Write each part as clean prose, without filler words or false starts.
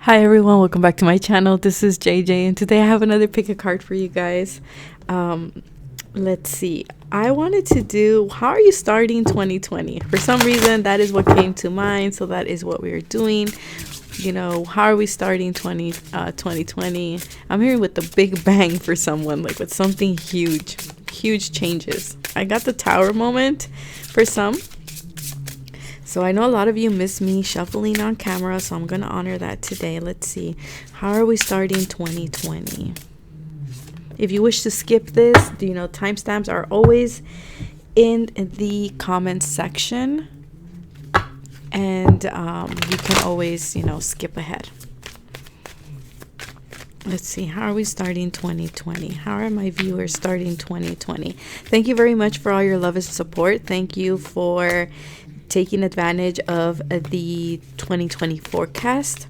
Hi everyone, welcome back to my channel. This is JJ and today I have another pick a card for you guys. Let's see. I wanted to do how are you starting 2020? For some reason that is what came to mind, so that is what we are doing. You know, how are we starting 2020? I'm hearing with the big bang for someone, like with something huge changes. I got the tower moment for some. So I know a lot of you miss me shuffling on camera, so I'm going to honor that today. Let's see. How are we starting 2020? If you wish to skip this, timestamps are always in the comments section. And you can always, skip ahead. Let's see. How are we starting 2020? How are my viewers starting 2020? Thank you very much for all your love and support. Thank you for taking advantage of the 2020 forecast.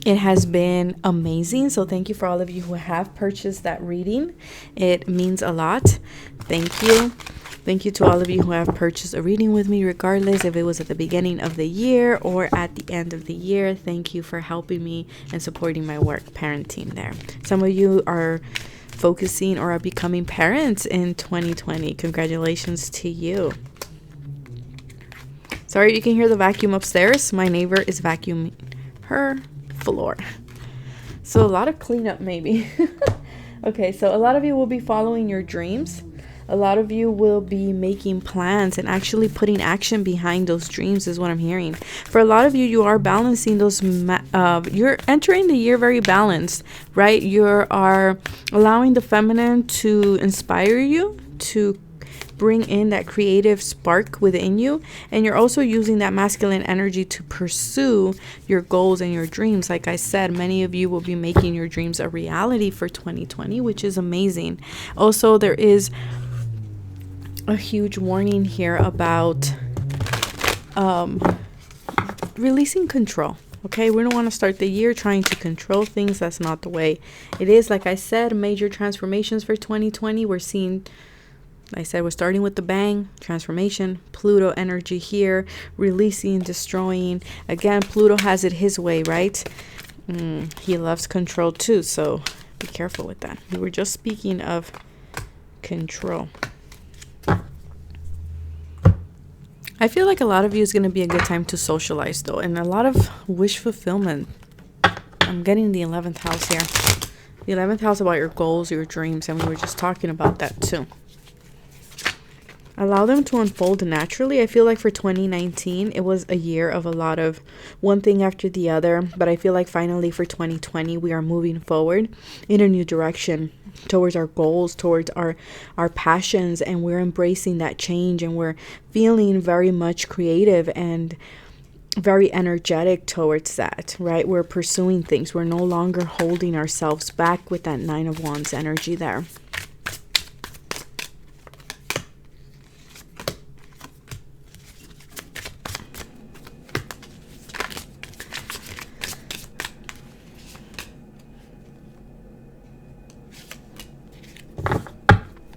It has been amazing, so thank you for all of you who have purchased that reading. It means a lot. Thank you to all of you who have purchased a reading with me, regardless if it was at the beginning of the year or at the end of the year. Thank you for helping me and supporting my work parenting there. Some of you are focusing or are becoming parents in 2020. Congratulations to you. Sorry, you can hear the vacuum upstairs. My neighbor is vacuuming her floor. So a lot of cleanup maybe. Okay, so a lot of you will be following your dreams. A lot of you will be making plans and actually putting action behind those dreams is what I'm hearing. For a lot of you, you are balancing those. You're entering the year very balanced, right? You are allowing the feminine to inspire you, to bring in that creative spark within you, and you're also using that masculine energy to pursue your goals and your dreams. Like I said, many of you will be making your dreams a reality for 2020, which is amazing. Also, there is a huge warning here about releasing control. Okay, we don't want to start the year trying to control things. That's not the way it is. Like I said, major transformations for 2020. We're seeing, like I said, we're starting with the bang, transformation, Pluto energy here, releasing, destroying. Again, Pluto has it his way, right? He loves control too, so be careful with that. We were just speaking of control. I feel like a lot of you is going to be a good time to socialize though, and a lot of wish fulfillment. I'm getting the 11th house here. The 11th house about your goals, your dreams, and we were just talking about that too. Allow them to unfold naturally. I feel like for 2019, it was a year of a lot of one thing after the other. But I feel like finally for 2020, we are moving forward in a new direction towards our goals, towards our passions. And we're embracing that change. And we're feeling very much creative and very energetic towards that, right? We're pursuing things. We're no longer holding ourselves back with that 9 of Wands energy there.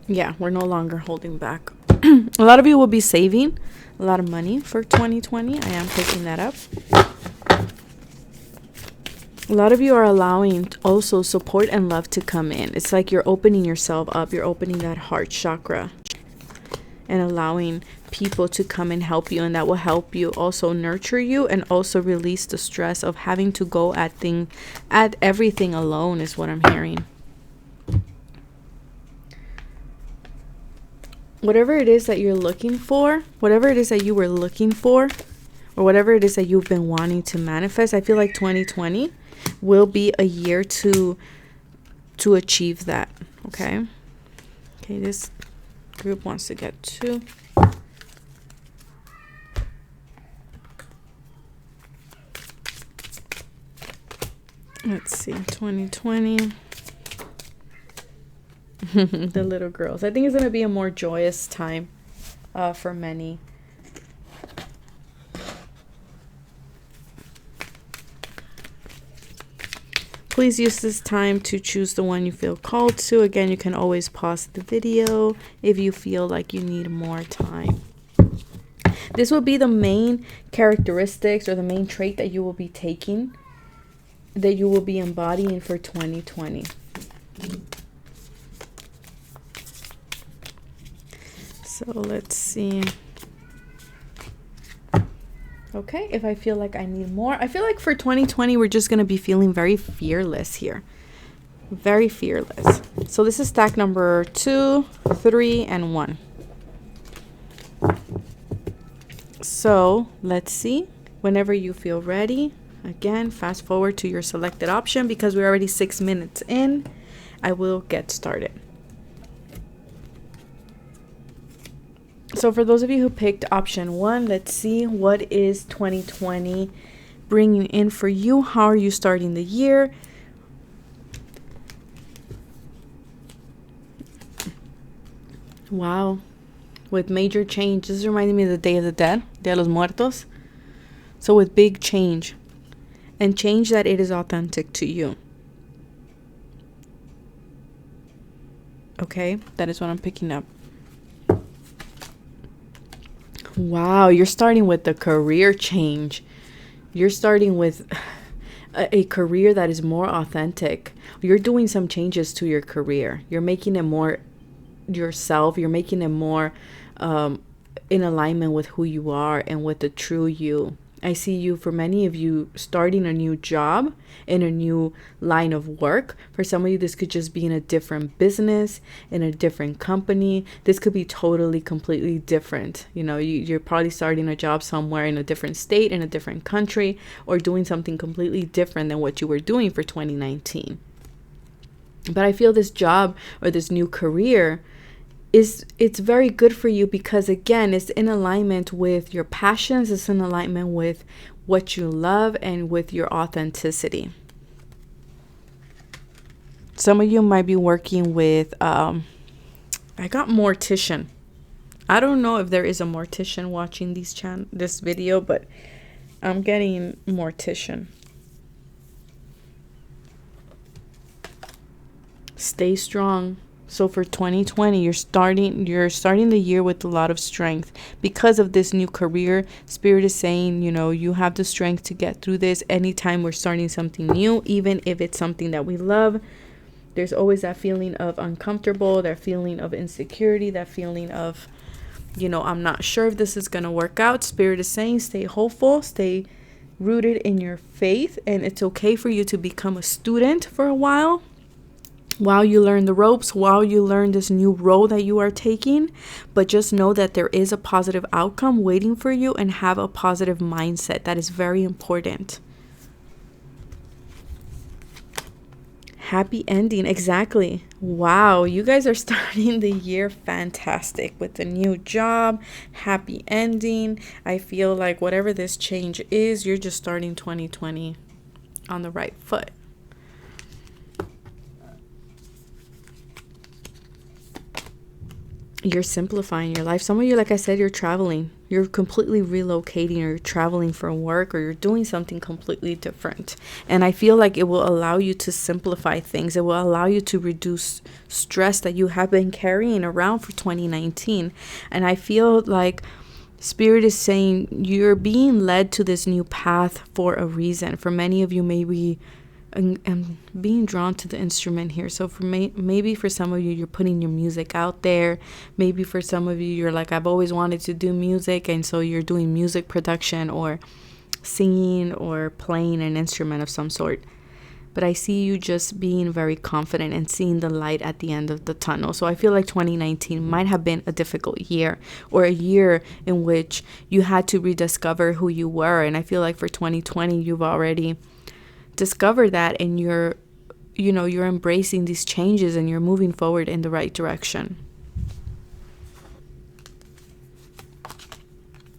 Yeah, we're no longer holding back. A lot of you will be saving a lot of money for 2020. I am picking that up. A lot of you are allowing also support and love to come in. It's like you're opening yourself up. You're opening that heart chakra and allowing people to come and help you. And that will help you also nurture you and also release the stress of having to go at everything alone is what I'm hearing. Whatever it is that you're looking for, whatever it is that you were looking for, or whatever it is that you've been wanting to manifest, I feel like 2020 will be a year to achieve that. Okay, this group wants to get 2. Let's see, 2020. The little girls. I think it's going to be a more joyous time for many. Please use this time to choose the one you feel called to. Again, you can always pause the video if you feel like you need more time. This will be the main characteristics or the main trait that you will be taking, that you will be embodying for 2020. So let's see. Okay, if I feel like I need more. I feel like for 2020, we're just going to be feeling very fearless here. Very fearless. So this is stack number 2, 3, and 1. So let's see. Whenever you feel ready, again, fast forward to your selected option because we're already 6 minutes in. I will get started. So for those of you who picked option 1, let's see what is 2020 bringing in for you. How are you starting the year? Wow. With major change. This is reminding me of the Day of the Dead, Dia de los Muertos. So with big change. And change that it is authentic to you. Okay, that is what I'm picking up. Wow, you're starting with the career change. You're starting with a career that is more authentic. You're doing some changes to your career. You're making it more yourself. You're making it more in alignment with who you are and with the true you. I see you, for many of you, starting a new job in a new line of work. For some of you, this could just be in a different business, in a different company. This could be totally, completely different. You know, you're probably starting a job somewhere in a different state, in a different country, or doing something completely different than what you were doing for 2019. But I feel this job or this new career it's very good for you because, again, it's in alignment with your passions. It's in alignment with what you love and with your authenticity. Some of you might be working with I got mortician. I don't know if there is a mortician watching this video, but I'm getting mortician. Stay strong. So for 2020, you're starting the year with a lot of strength because of this new career. Spirit is saying, you know, you have the strength to get through this. Anytime we're starting something new, even if it's something that we love, there's always that feeling of uncomfortable, that feeling of insecurity, that feeling of, you know, I'm not sure if this is going to work out. Spirit is saying, stay hopeful, stay rooted in your faith, and it's okay for you to become a student for a while you learn the ropes, while you learn this new role that you are taking. But just know that there is a positive outcome waiting for you, and have a positive mindset. That is very important. Happy ending. Exactly. Wow, you guys are starting the year fantastic with a new job. Happy ending. I feel like whatever this change is, you're just starting 2020 on the right foot. You're simplifying your life. Some of you, like I said, you're traveling. You're completely relocating, or you're traveling for work, or you're doing something completely different. And I feel like it will allow you to simplify things. It will allow you to reduce stress that you have been carrying around for 2019. And I feel like Spirit is saying you're being led to this new path for a reason. For many of you, maybe and being drawn to the instrument here. So for maybe for some of you, you're putting your music out there. Maybe for some of you, you're like, I've always wanted to do music, and so you're doing music production or singing or playing an instrument of some sort. But I see you just being very confident and seeing the light at the end of the tunnel. So I feel like 2019 might have been a difficult year, or a year in which you had to rediscover who you were. And I feel like for 2020, you've already discover that, and you're embracing these changes, and you're moving forward in the right direction.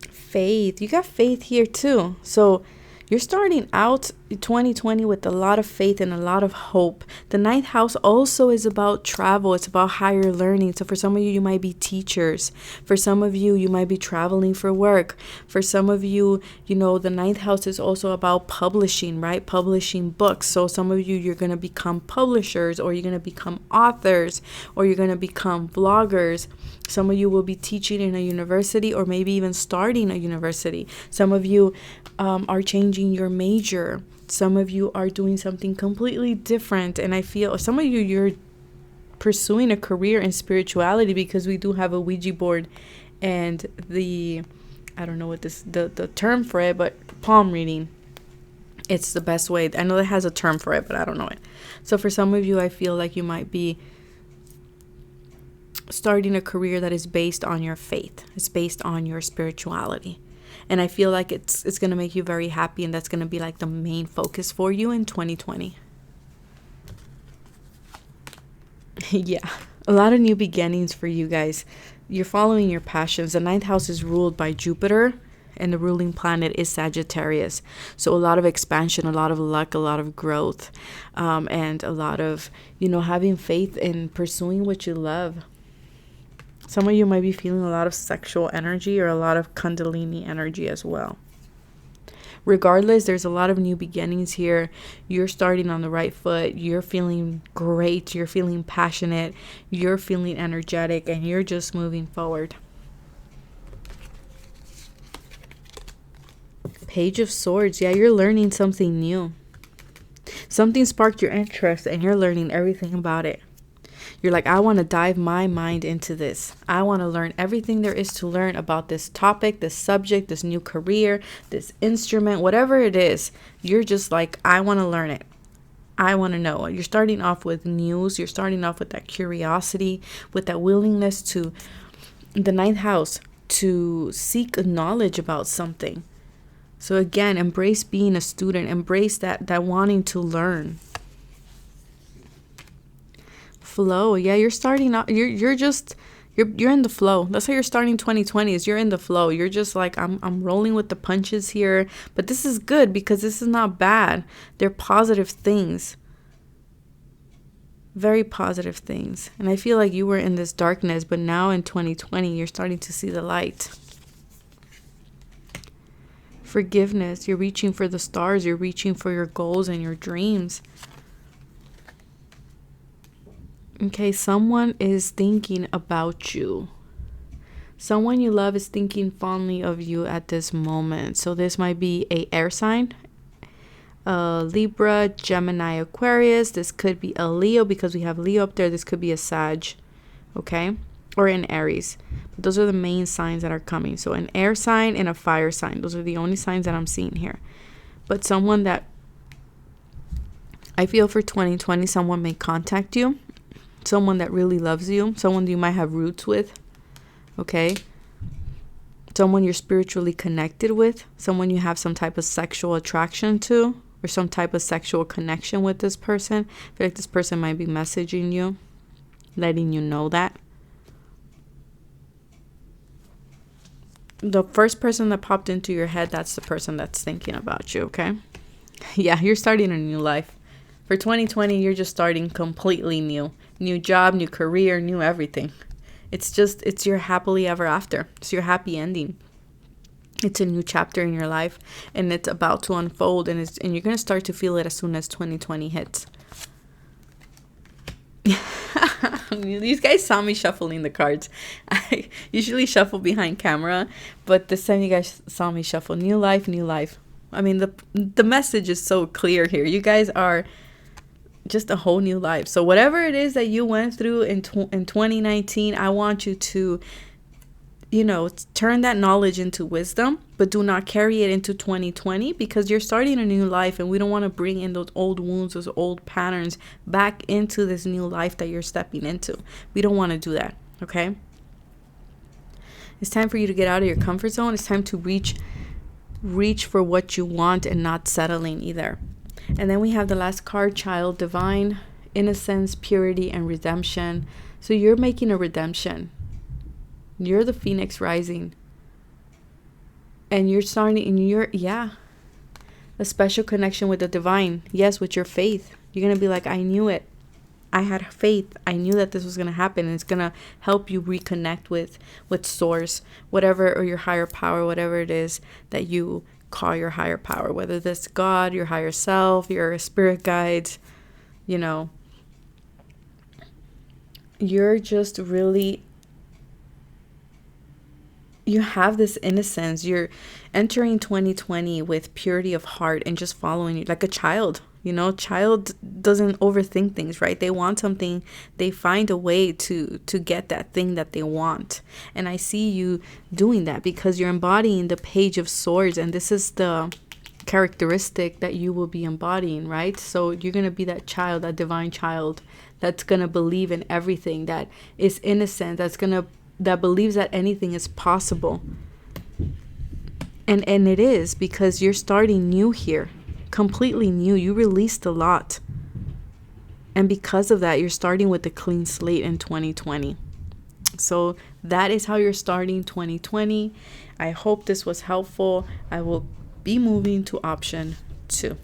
Faith. You got faith here too. So you're starting out 2020 with a lot of faith and a lot of hope. The ninth house also is about travel. It's about higher learning. So for some of you, you might be teachers. For some of you, you might be traveling for work. For some of you, the ninth house is also about publishing, right? Publishing books. So some of you, you're going to become publishers, or you're going to become authors, or you're going to become vloggers. Some of you will be teaching in a university, or maybe even starting a university. Some of you are changing your major. Some of you are doing something completely different. And I feel some of you, you're pursuing a career in spirituality, because we do have a Ouija board and I don't know what the term for it, but palm reading. It's the best way. I know it has a term for it, but I don't know it. So for some of you, I feel like you might be starting a career that is based on your faith. It's based on your spirituality. And I feel like it's going to make you very happy, and that's going to be like the main focus for you in 2020. Yeah, a lot of new beginnings for you guys. You're following your passions. The ninth house is ruled by Jupiter, and the ruling planet is Sagittarius. So a lot of expansion, a lot of luck, a lot of growth, and a lot of, having faith in pursuing what you love. Some of you might be feeling a lot of sexual energy, or a lot of Kundalini energy as well. Regardless, there's a lot of new beginnings here. You're starting on the right foot. You're feeling great. You're feeling passionate. You're feeling energetic, and you're just moving forward. Page of Swords. Yeah, you're learning something new. Something sparked your interest, and you're learning everything about it. You're like, I want to dive my mind into this. I want to learn everything there is to learn about this topic, this subject, this new career, this instrument, whatever it is. You're just like, I want to learn it. I want to know. You're starting off with news. You're starting off with that curiosity, with that willingness to, the ninth house, to seek knowledge about something. So again, embrace being a student. Embrace that wanting to learn. Flow. Yeah, you're starting out. You're in the flow. That's how you're starting 2020, is you're in the flow. You're just like, I'm rolling with the punches here. But this is good, because this is not bad. They're positive things. Very positive things. And I feel like you were in this darkness, but now in 2020, you're starting to see the light. Forgiveness. You're reaching for the stars. You're reaching for your goals and your dreams. Okay, someone is thinking about you. Someone you love is thinking fondly of you at this moment. So this might be a air sign, Libra, Gemini, Aquarius. This could be a Leo, because we have Leo up there. This could be a Sag, okay? Or an Aries. But those are the main signs that are coming. So an air sign and a fire sign. Those are the only signs that I'm seeing here. But someone that I feel for 2020, someone may contact you. Someone that really loves you. Someone you might have roots with. Okay? Someone you're spiritually connected with. Someone you have some type of sexual attraction to. Or some type of sexual connection with this person. I feel like this person might be messaging you. Letting you know that. The first person that popped into your head, that's the person that's thinking about you, okay? Yeah, you're starting a new life. For 2020, you're just starting completely new. New job, new career, new everything. It's your happily ever after. It's your happy ending. It's a new chapter in your life, and it's about to unfold, and you're going to start to feel it as soon as 2020 hits. These guys saw me shuffling the cards. I usually shuffle behind camera, but this time you guys saw me shuffle. New life, new life. I mean, the message is so clear here. You guys are just a whole new life. So whatever it is that you went through in 2019, I want you to, turn that knowledge into wisdom, but do not carry it into 2020, because you're starting a new life, and we don't want to bring in those old wounds, those old patterns back into this new life that you're stepping into. We don't want to do that, okay? It's time for you to get out of your comfort zone. It's time to reach for what you want and not settling either. And then we have the last card, Child Divine, innocence, purity, and redemption. So you're making a redemption. You're the Phoenix rising. And you're starting, and that's A special connection with the divine. Yes, with your faith. You're going to be like, I knew it. I had faith. I knew that this was going to happen. And it's going to help you reconnect with source, whatever, or your higher power, whatever it is that you call your higher power, whether that's God, your higher self, your spirit guides, you know. You're just really, you have this innocence. You're entering 2020 with purity of heart and just following it like a child. You know, child doesn't overthink things, right? They want something, they find a way to get that thing that they want. And I see you doing that because you're embodying the Page of Swords, and this is the characteristic that you will be embodying, right? So you're going to be that child, that divine child that's going to believe in everything, that is innocent, that believes that anything is possible. And it is, because you're starting new here. Completely new. You released a lot, and because of that, you're starting with a clean slate in 2020. So that is how you're starting 2020. I hope this was helpful. I will be moving to option 2.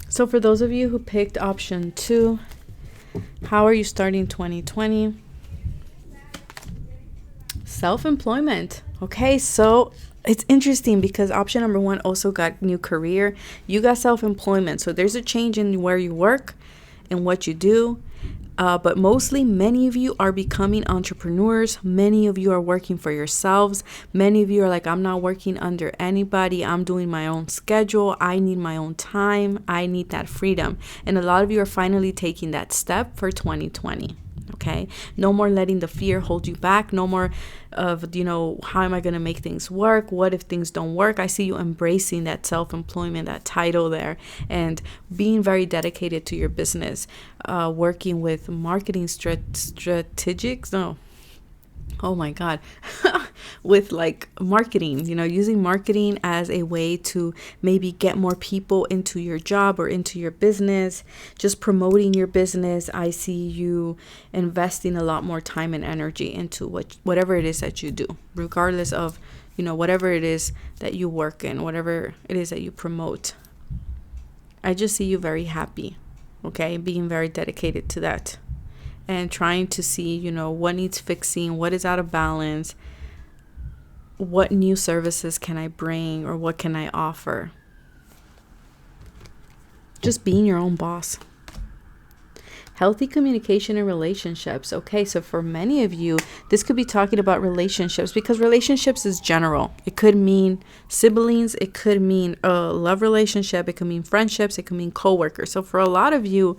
So for those of you who picked option 2, how are you starting 2020? Self-employment. Okay, so it's interesting because option number 1 also got new career. You got self-employment. So there's a change in where you work and what you do. But mostly, many of you are becoming entrepreneurs. Many of you are working for yourselves. Many of you are like, I'm not working under anybody. I'm doing my own schedule. I need my own time. I need that freedom. And a lot of you are finally taking that step for 2020. Okay, no more letting the fear hold you back. No more of, how am I going to make things work? What if things don't work? I see you embracing that self-employment, that title there, and being very dedicated to your business, working with marketing strategics. No. Oh my God. With like marketing, using marketing as a way to maybe get more people into your job or into your business, just promoting your business. I see you investing a lot more time and energy into whatever it is that you do, regardless of, whatever it is that you work in, whatever it is that you promote. I just see you very happy, okay, being very dedicated to that. And trying to see, what needs fixing, what is out of balance, what new services can I bring, or what can I offer. Just being your own boss. Healthy communication and relationships. Okay, so for many of you, this could be talking about relationships, because relationships is general. It could mean siblings. It could mean a love relationship. It could mean friendships. It could mean coworkers. So for a lot of you,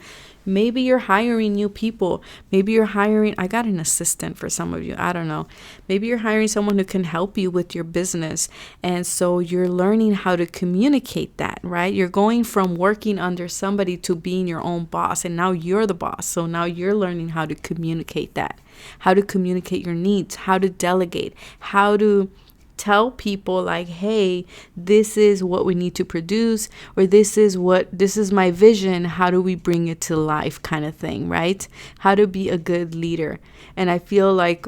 maybe you're hiring new people. Maybe you're hiring, I got an assistant for some of you. I don't know. Maybe you're hiring someone who can help you with your business. And so you're learning how to communicate that, right? You're going from working under somebody to being your own boss. And now you're the boss. So now you're learning how to communicate that, how to communicate your needs, how to delegate, how to tell people like, hey, this is what we need to produce, or this is my vision. How do we bring it to life, kind of thing, right? How to be a good leader. And I feel like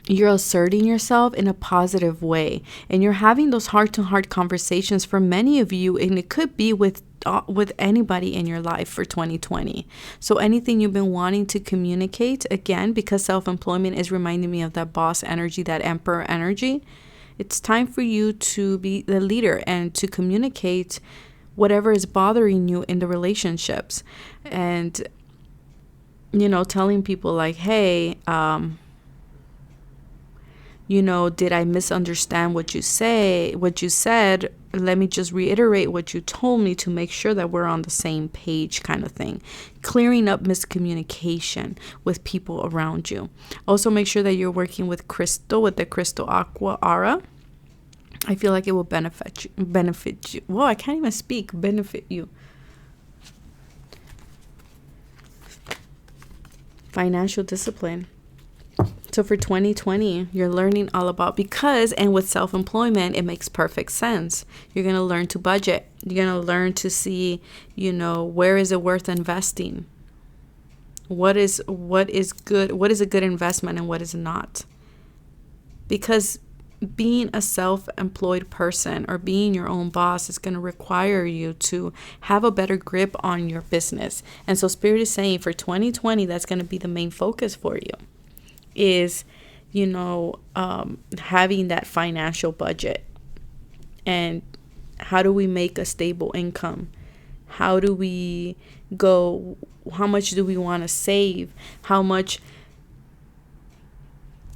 you're asserting yourself in a positive way, and you're having those heart-to-heart conversations for many of you, and it could be with anybody in your life for 2020. So anything you've been wanting to communicate, again, because self-employment is reminding me of that boss energy, that emperor energy, it's time for you to be the leader and to communicate whatever is bothering you in the relationships. And, telling people like, hey, did I misunderstand what you said? Let me just reiterate what you told me to make sure that we're on the same page, kind of thing. Clearing up miscommunication with people around you. Also, make sure that you're working with the Crystal Aqua Aura. I feel like it will benefit you. Whoa, I can't even speak. Benefit you. Financial discipline. So for 2020, you're learning all about, and with self-employment, it makes perfect sense. You're going to learn to budget. You're going to learn to see, where is it worth investing? What is good, what is a good investment and what is not. Because being a self-employed person or being your own boss is going to require you to have a better grip on your business. And so Spirit is saying for 2020, that's going to be the main focus for you, is, having that financial budget. And how do we make a stable income? How do we go? How much do we want to save? How much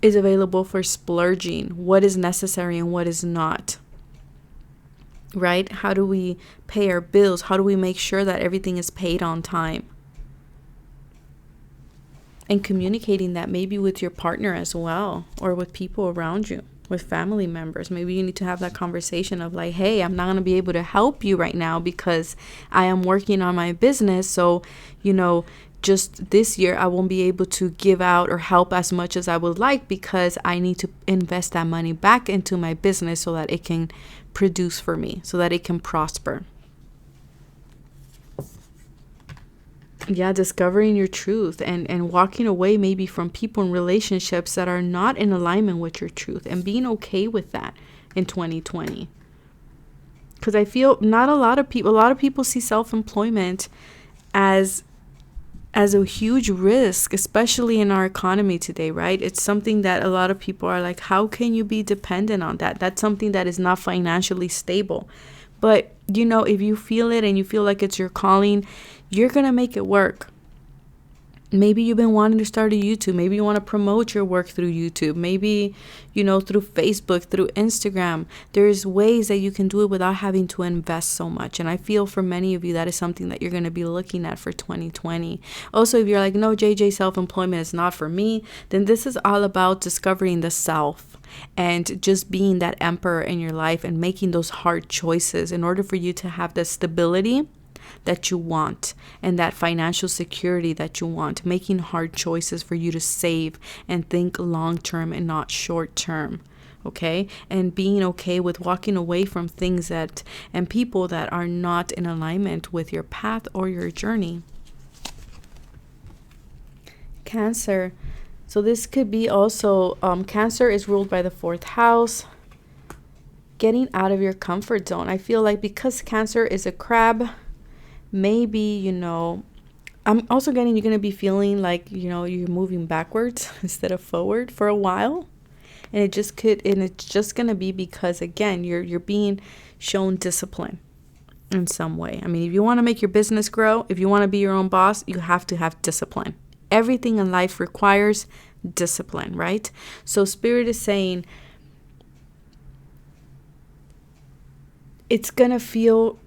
is available for splurging? What is necessary and what is not? Right? How do we pay our bills? How do we make sure that everything is paid on time? And communicating that maybe with your partner as well, or with people around you, with family members. Maybe you need to have that conversation of like, hey, I'm not going to be able to help you right now because I am working on my business. So, just this year, I won't be able to give out or help as much as I would like because I need to invest that money back into my business so that it can produce for me, so that it can prosper. Yeah, discovering your truth and walking away maybe from people and relationships that are not in alignment with your truth, and being okay with that in 2020. Because I feel a lot of people see self-employment as a huge risk, especially in our economy today, right? It's something that a lot of people are like, how can you be dependent on that? That's something that is not financially stable. But, if you feel it and you feel like it's your calling, you're going to make it work. Maybe you've been wanting to start a YouTube. Maybe you want to promote your work through YouTube. Maybe, through Facebook, through Instagram. There's ways that you can do it without having to invest so much. And I feel for many of you, that is something that you're going to be looking at for 2020. Also, if you're like, no, JJ, self-employment is not for me, then this is all about discovering the self and just being that emperor in your life and making those hard choices in order for you to have the stability that you want and that financial security that you want, making hard choices for you to save and think long term and not short term. Okay, and being okay with walking away from things that and people that are not in alignment with your path or your journey. Cancer. So this could be also Cancer is ruled by the 4th house. Getting out of your comfort zone. I feel like because Cancer is a crab, maybe, I'm also getting you're going to be feeling like, you're moving backwards instead of forward for a while. And it's just going to be because, again, you're being shown discipline in some way. I mean, if you want to make your business grow, if you want to be your own boss, you have to have discipline. Everything in life requires discipline, right? So Spirit is saying it's going to feel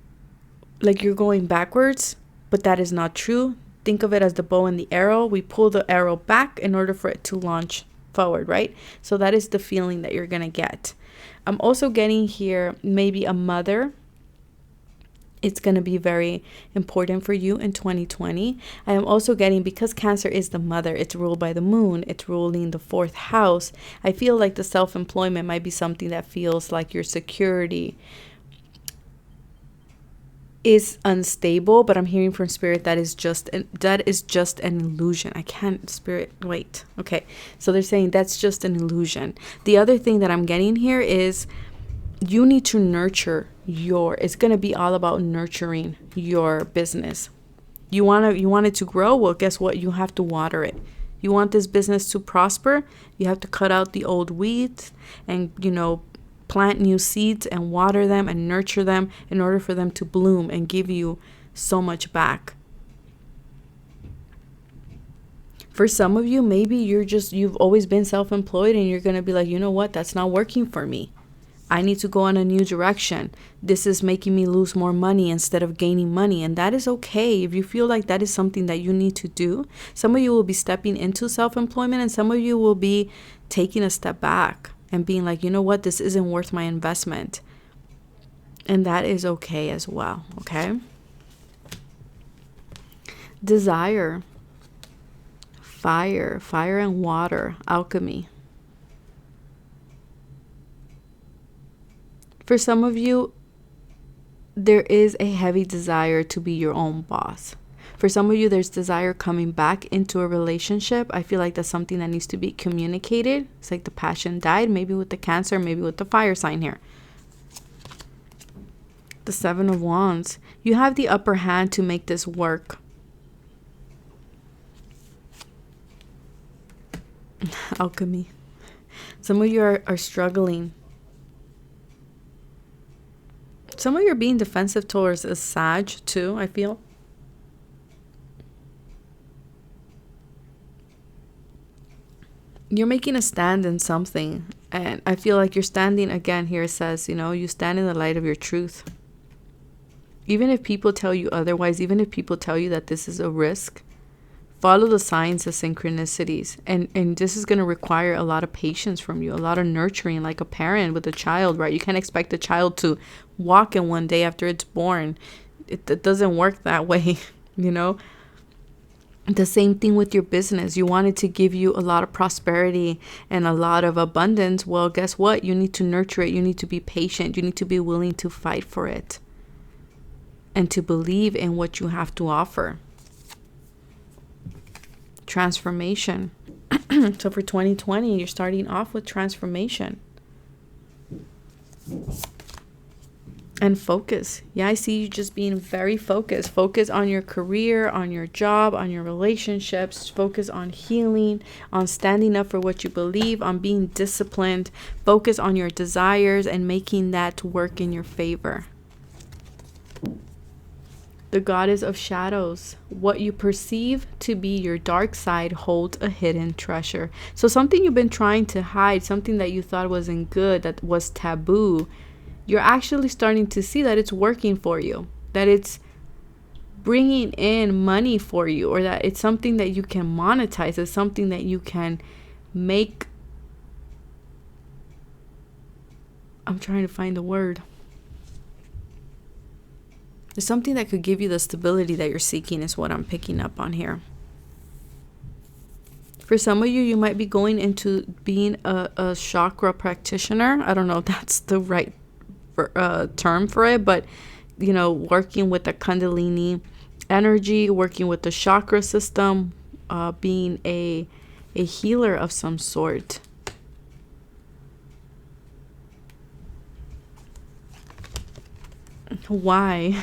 like you're going backwards, but that is not true. Think of it as the bow and the arrow. We pull the arrow back in order for it to launch forward, right? So that is the feeling that you're going to get. I'm also getting here maybe a mother. It's going to be very important for you in 2020. I am also getting, because Cancer is the mother, it's ruled by the moon, it's ruling the 4th house. I feel like the self-employment might be something that feels like your security is unstable, but I'm hearing from Spirit that is just an illusion. I can't, Spirit, wait. Okay, so they're saying that's just an illusion. The other thing that I'm getting here is you need to nurture it's going to be all about nurturing your business. You want it to grow? Well, guess what? You have to water it. You want this business to prosper? You have to cut out the old weeds and, plant new seeds and water them and nurture them in order for them to bloom and give you so much back. For some of you, maybe you've always been self-employed and you're going to be like, you know what? That's not working for me. I need to go in a new direction. This is making me lose more money instead of gaining money. And that is okay. If you feel like that is something that you need to do, some of you will be stepping into self-employment and some of you will be taking a step back and being like, you know what, this isn't worth my investment. And that is okay as well, okay? Desire. Fire and water, alchemy. For some of you, there is a heavy desire to be your own boss. For some of you, there's desire coming back into a relationship. I feel like that's something that needs to be communicated. It's like the passion died, maybe with the Cancer, maybe with the fire sign here. The 7 of Wands. You have the upper hand to make this work. Alchemy. Some of you are struggling. Some of you are being defensive towards a Sag too, I feel. You're making a stand in something. And I feel like you're standing, again, here it says, you know, you stand in the light of your truth. Even if people tell you otherwise, even if people tell you that this is a risk, follow the signs of synchronicities. And this is going to require a lot of patience from you, a lot of nurturing, like a parent with a child, right? You can't expect a child to walk in one day after it's born. It doesn't work that way, you know? The same thing with your business. You want it to give you a lot of prosperity and a lot of abundance. Well, guess what? You need to nurture it. You need to be patient. You need to be willing to fight for it and to believe in what you have to offer. Transformation. So for 2020, you're starting off with transformation. And focus. Yeah, I see you just being very focused. Focus on your career, on your job, on your relationships. Focus on healing, on standing up for what you believe, on being disciplined. Focus on your desires and making that work in your favor. The Goddess of Shadows. What you perceive to be your dark side holds a hidden treasure. So something you've been trying to hide, something that you thought wasn't good, that was taboo, you're actually starting to see that it's working for you, that it's bringing in money for you, or that it's something that you can monetize. It's something that you can make. I'm trying to find the word. It's something that could give you the stability that you're seeking is what I'm picking up on here. For some of you, you might be going into being a chakra practitioner. I don't know if that's the right term for it, but, you know, working with the Kundalini energy, working with the chakra system, being a healer of some sort. Why?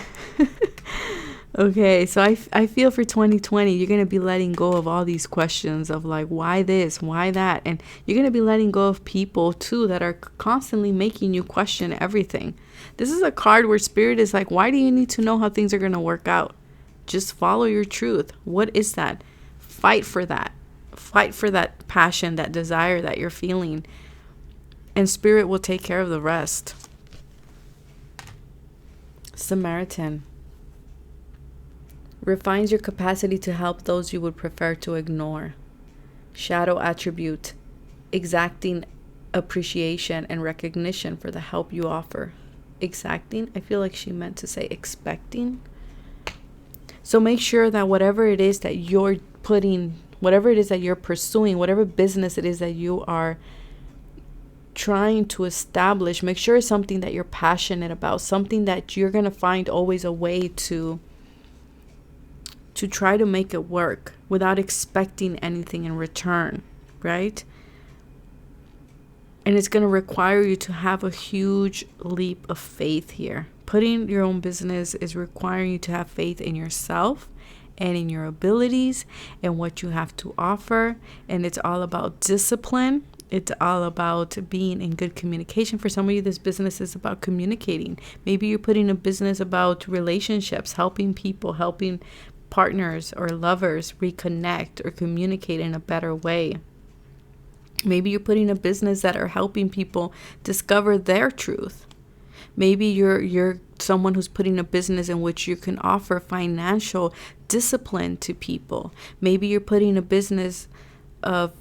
Okay, so I feel for 2020, you're going to be letting go of all these questions of like, why this, why that? And you're going to be letting go of people too that are constantly making you question everything. This is a card where Spirit is like, why do you need to know how things are going to work out? Just follow your truth. What is that? Fight for that. Fight for that passion, that desire that you're feeling. And Spirit will take care of the rest. Samaritan. Refines your capacity to help those you would prefer to ignore. Shadow attribute. Exacting appreciation and recognition for the help you offer. Exacting? I feel like she meant to say expecting. So make sure that whatever it is that you're putting, whatever it is that you're pursuing, whatever business it is that you are trying to establish, make sure it's something that you're passionate about, something that you're going to find always a way to try to make it work without expecting anything in return, right? And it's going to require you to have a huge leap of faith here. Putting your own business is requiring you to have faith in yourself and in your abilities and what you have to offer. And it's all about discipline. It's all about being in good communication. For some of you, this business is about communicating. Maybe you're putting a business about relationships, helping people, helping partners or lovers reconnect or communicate in a better way. Maybe you're putting a business that are helping people discover their truth. Maybe you're someone who's putting a business in which you can offer financial discipline to people. Maybe you're putting a business of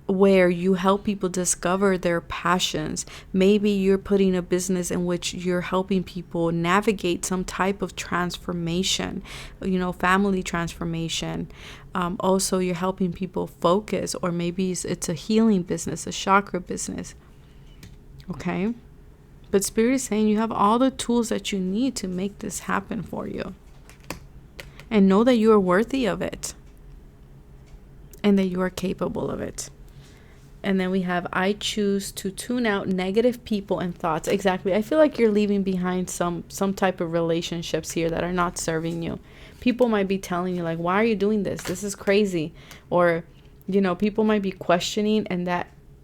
where you help people discover their passions. Maybe you're putting a business in which you're helping people navigate some type of transformation, family transformation. Also, you're helping people focus, or maybe it's a healing business, a chakra business. Okay? But Spirit is saying you have all the tools that you need to make this happen for you. and know that you are worthy of it and that you are capable of it. And then we have, I choose to tune out negative people and thoughts. Exactly. I feel like you're leaving behind some type of relationships here that are not serving you. People might be telling you, like, why are you doing this? This is crazy. Or, you know, people might be questioning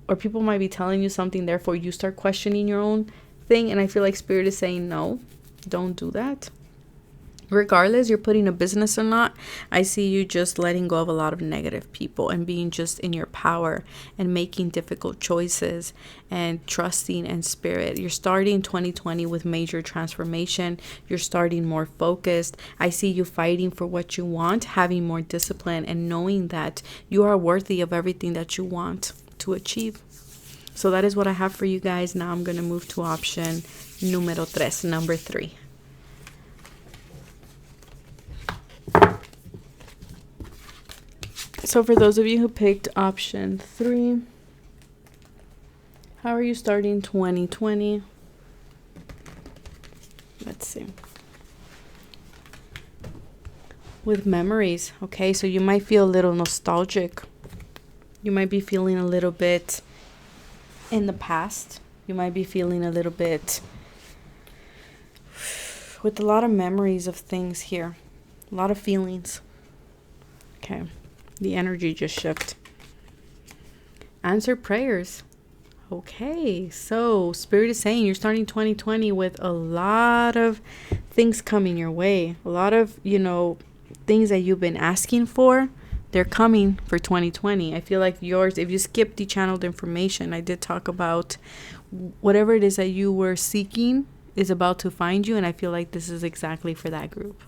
or people might be telling you something, therefore you start questioning your own thing. And I feel like Spirit is saying, no, don't do that. Regardless, you're putting a business or not, I see you just letting go of a lot of negative people and being just in your power and making difficult choices and trusting in Spirit. You're starting 2020 with major transformation. You're starting more focused. I see you fighting for what you want, having more discipline, and knowing that you are worthy of everything that you want to achieve. So that is what I have for you guys. Now I'm going to move to option numero tres, number 3. So for those of you who picked option 3, how are you starting 2020? Let's see. With memories, okay? So you might feel a little nostalgic. You might be feeling a little bit in the past. You might be feeling a little bit with a lot of memories of things here. A lot of feelings. Okay. The energy just shifted. Answer prayers. Okay, so Spirit is saying you're starting 2020 with a lot of things coming your way. A lot of, things that you've been asking for, they're coming for 2020. I feel like yours, if you skip the channeled information, I did talk about whatever it is that you were seeking is about to find you. And I feel like this is exactly for that group.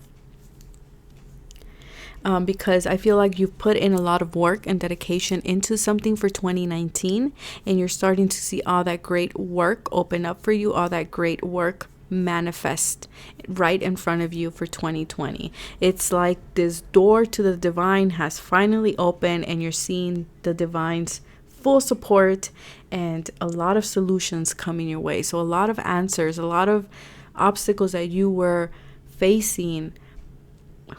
Because I feel like you've put in a lot of work and dedication into something for 2019, and you're starting to see all that great work open up for you, all that great work manifest right in front of you for 2020. It's like this door to the divine has finally opened, and you're seeing the divine's full support and a lot of solutions coming your way. So a lot of answers, a lot of obstacles that you were facing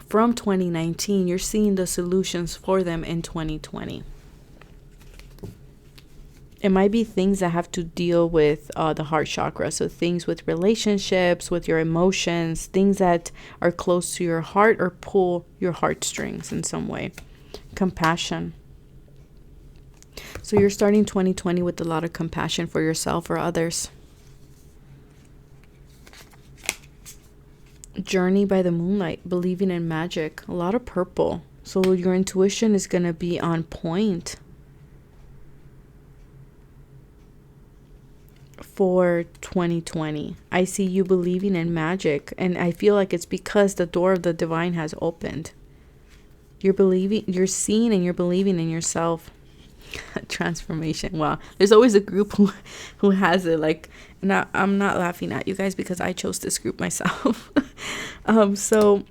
from 2019, you're seeing the solutions for them in 2020. It might be things that have to deal with the heart chakra. So things with relationships, with your emotions, things that are close to your heart or pull your heartstrings in some way. Compassion. So you're starting 2020 with a lot of compassion for yourself or others. Journey by the moonlight, believing in magic, a lot of purple. So your intuition is going to be on point for 2020. I see you believing in magic, and I feel like it's because the door of the divine has opened. You're believing, you're seeing, and you're believing in yourself. Transformation. Wow, there's always a group who has it. Like, now I'm not laughing at you guys because I chose this group myself. So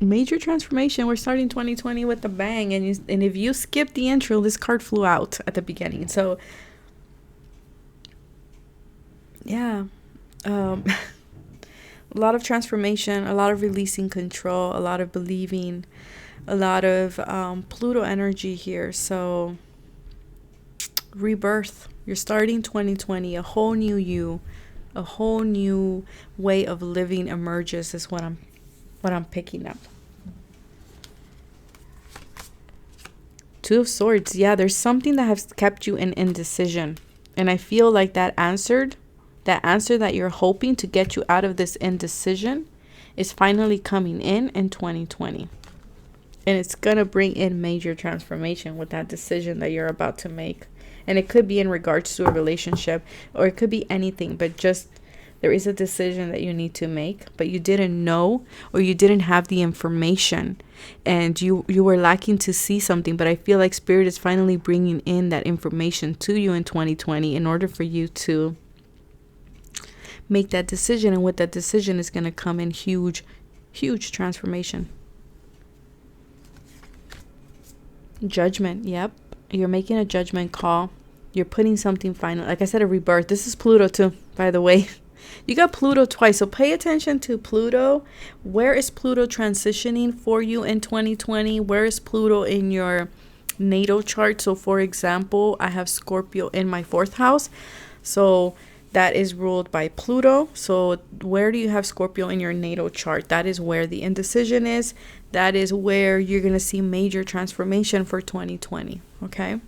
major transformation. We're starting 2020 with a bang, and if you skip the intro, this card flew out at the beginning. So yeah, a lot of transformation, a lot of releasing control, a lot of believing, a lot of Pluto energy here. So rebirth. You're starting 2020, a whole new you, a whole new way of living emerges is what I'm picking up. Two of Swords. Yeah, there's something that has kept you in indecision, and I feel like that answer that you're hoping to get you out of this indecision is finally coming in 2020, and it's gonna bring in major transformation with that decision that you're about to make. And it could be in regards to a relationship, or it could be anything, but just there is a decision that you need to make, but you didn't know, or you didn't have the information, and you were lacking to see something. But I feel like Spirit is finally bringing in that information to you in 2020 in order for you to make that decision. And with that decision is going to come in huge transformation. Judgment. Yep. You're making a judgment call. You're putting something final. Like I said, a rebirth. This is Pluto too, by the way. You got Pluto twice, so pay attention to Pluto. Where is Pluto transitioning for you in 2020? Where is Pluto in your natal chart? So for example, I have Scorpio in my 4th house, so that is ruled by Pluto. So where do you have Scorpio in your natal chart? That is where the indecision is. That is where you're going to see major transformation for 2020. Okay.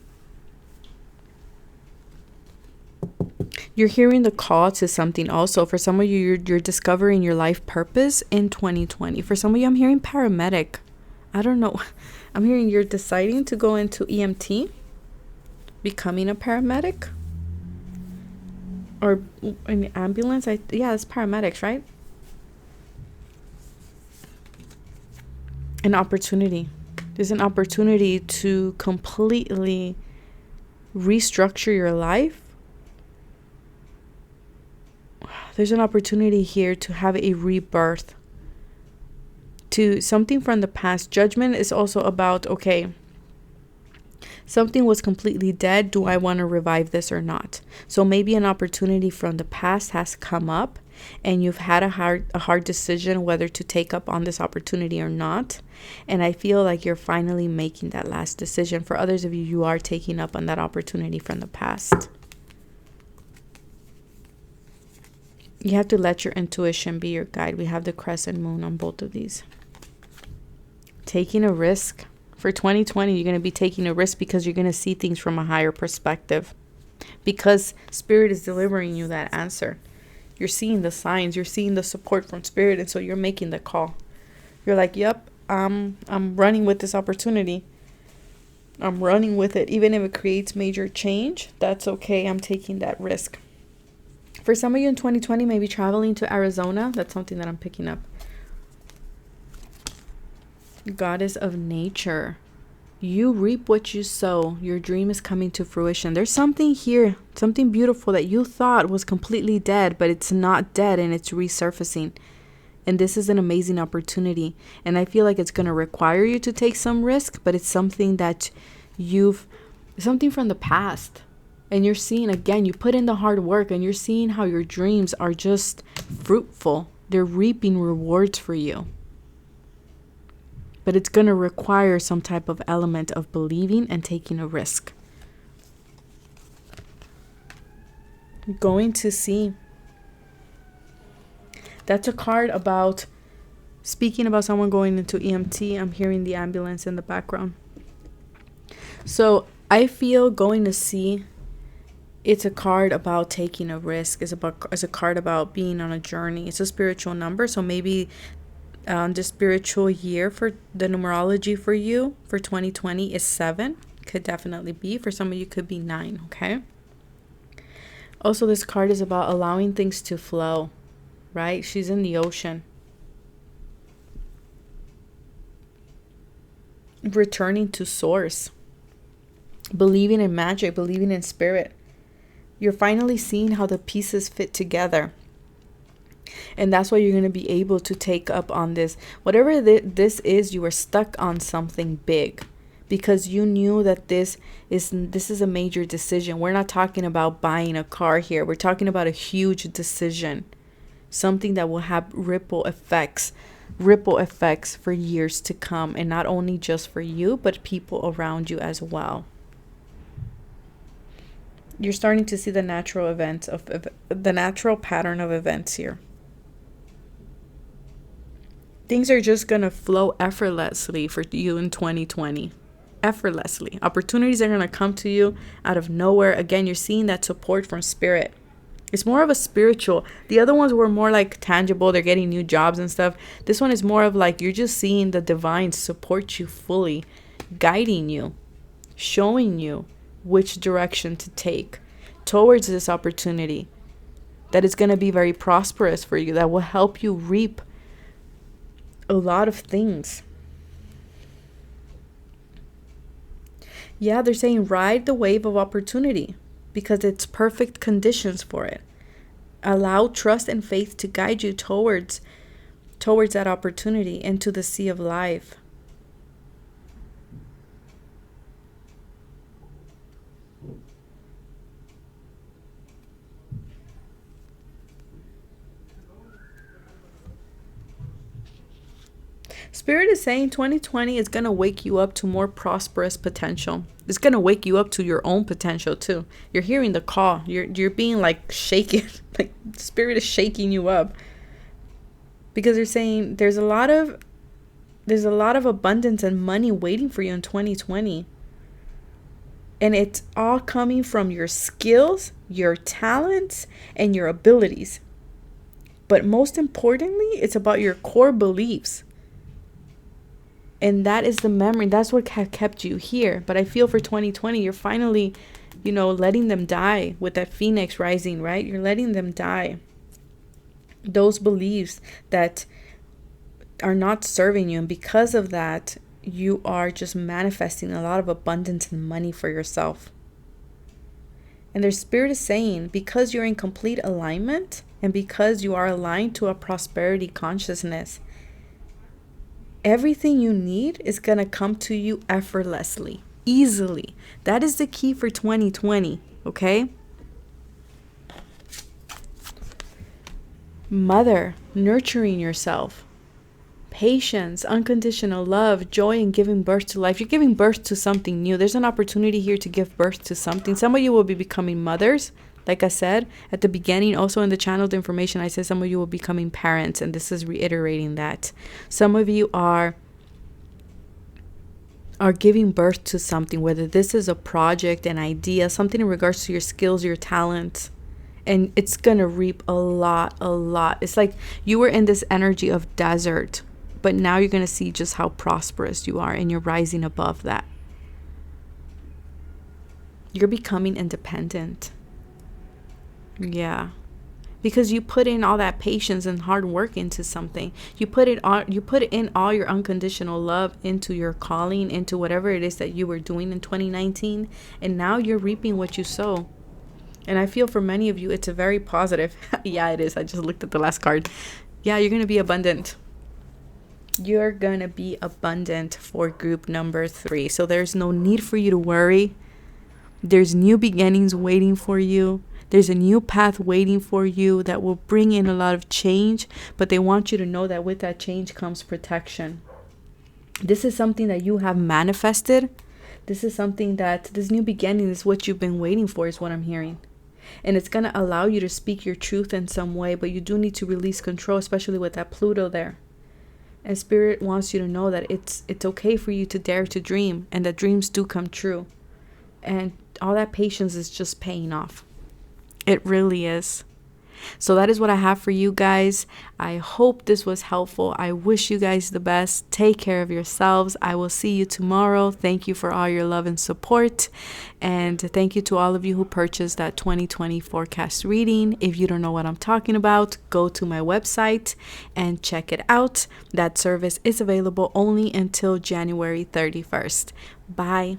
You're hearing the call to something also. For some of you, you're discovering your life purpose in 2020. For some of you, I'm hearing paramedic. I don't know. I'm hearing you're deciding to go into EMT, becoming a paramedic. Or an ambulance. Yeah, it's paramedics, right? An opportunity. There's an opportunity to completely restructure your life. There's an opportunity here to have a rebirth to something from the past. Judgment is also about, okay, something was completely dead. Do I want to revive this or not? So maybe an opportunity from the past has come up and you've had a hard decision whether to take up on this opportunity or not. And I feel like you're finally making that last decision. For others of you, you are taking up on that opportunity from the past. You have to let your intuition be your guide. We have the crescent moon on both of these. Taking a risk. For 2020, you're going to be taking a risk because you're going to see things from a higher perspective. Because Spirit is delivering you that answer. You're seeing the signs. You're seeing the support from Spirit. And so you're making the call. You're like, yep, I'm running with this opportunity. I'm running with it. Even if it creates major change, that's okay. I'm taking that risk. For some of you in 2020, maybe traveling to Arizona. That's something that I'm picking up. Goddess of nature. You reap what you sow. Your dream is coming to fruition. There's something here, something beautiful that you thought was completely dead, but it's not dead and it's resurfacing. And this is an amazing opportunity. And I feel like it's going to require you to take some risk, but it's something that something from the past. And you're seeing, again, you put in the hard work and you're seeing how your dreams are just fruitful. They're reaping rewards for you. But it's going to require some type of element of believing and taking a risk. Going to see. That's a card about speaking about someone going into EMT. I'm hearing the ambulance in the background. So I feel going to see. It's a card about taking a risk. It's a card about being on a journey. It's a spiritual number. So maybe the spiritual year for the numerology for you for 2020 is 7. Could definitely be. For some of you, could be 9. Okay. Also, this card is about allowing things to flow, right? She's in the ocean. Returning to source. Believing in magic, believing in spirit. You're finally seeing how the pieces fit together. And that's why you're going to be able to take up on this. Whatever this is, you were stuck on something big. Because you knew that this is a major decision. We're not talking about buying a car here. We're talking about a huge decision. Something that will have ripple effects for years to come. And not only just for you, but people around you as well. You're starting to see the natural events of the natural pattern of events here. Things are just going to flow effortlessly for you in 2020. Effortlessly. Opportunities are going to come to you out of nowhere. Again, you're seeing that support from spirit. It's more of a spiritual. The other ones were more like tangible. They're getting new jobs and stuff. This one is more of like you're just seeing the divine support you fully, guiding you, showing you which direction to take towards this opportunity that is going to be very prosperous for you, that will help you reap a lot of things. Yeah, they're saying ride the wave of opportunity because it's perfect conditions for it. Allow trust and faith to guide you towards that opportunity into the sea of life. Spirit is saying 2020 is going to wake you up to more prosperous potential. It's going to wake you up to your own potential too. You're hearing the call. You're being like shaken. Like Spirit is shaking you up. Because they're saying there's a lot of abundance and money waiting for you in 2020. And it's all coming from your skills, your talents, and your abilities. But most importantly, it's about your core beliefs. And that is the memory. That's what kept you here. But I feel for 2020, you're finally, letting them die with that phoenix rising, right? You're letting them die. Those beliefs that are not serving you. And because of that, you are just manifesting a lot of abundance and money for yourself. And their spirit is saying, because you're in complete alignment and because you are aligned to a prosperity consciousness, everything you need is going to come to you effortlessly, easily. That is the key for 2020, okay? Mother, nurturing yourself. Patience, unconditional love, joy in giving birth to life. You're giving birth to something new. There's an opportunity here to give birth to something. Some of you will be becoming mothers. Like I said at the beginning, also in the channeled information, I said some of you will be becoming parents, and this is reiterating that. Some of you are giving birth to something, whether this is a project, an idea, something in regards to your skills, your talents, and it's going to reap a lot. It's like you were in this energy of desert, but now you're going to see just how prosperous you are, and you're rising above that. You're becoming independent. Yeah. Because you put in all that patience and hard work into something. You put in all your unconditional love into your calling, into whatever it is that you were doing in 2019, and now you're reaping what you sow. And I feel for many of you, it's a very positive. Yeah, it is. I just looked at the last card. Yeah, you're going to be abundant. You're going to be abundant for group number 3. So there's no need for you to worry. There's new beginnings waiting for you. There's a new path waiting for you that will bring in a lot of change. But they want you to know that with that change comes protection. This is something that you have manifested. This is something that this new beginning is what you've been waiting for, is what I'm hearing. And it's going to allow you to speak your truth in some way. But you do need to release control, especially with that Pluto there. And Spirit wants you to know that it's okay for you to dare to dream, and that dreams do come true. And all that patience is just paying off. It really is. So that is what I have for you guys. I hope this was helpful. I wish you guys the best. Take care of yourselves. I will see you tomorrow. Thank you for all your love and support. And thank you to all of you who purchased that 2020 forecast reading. If you don't know what I'm talking about, go to my website and check it out. That service is available only until January 31st. Bye.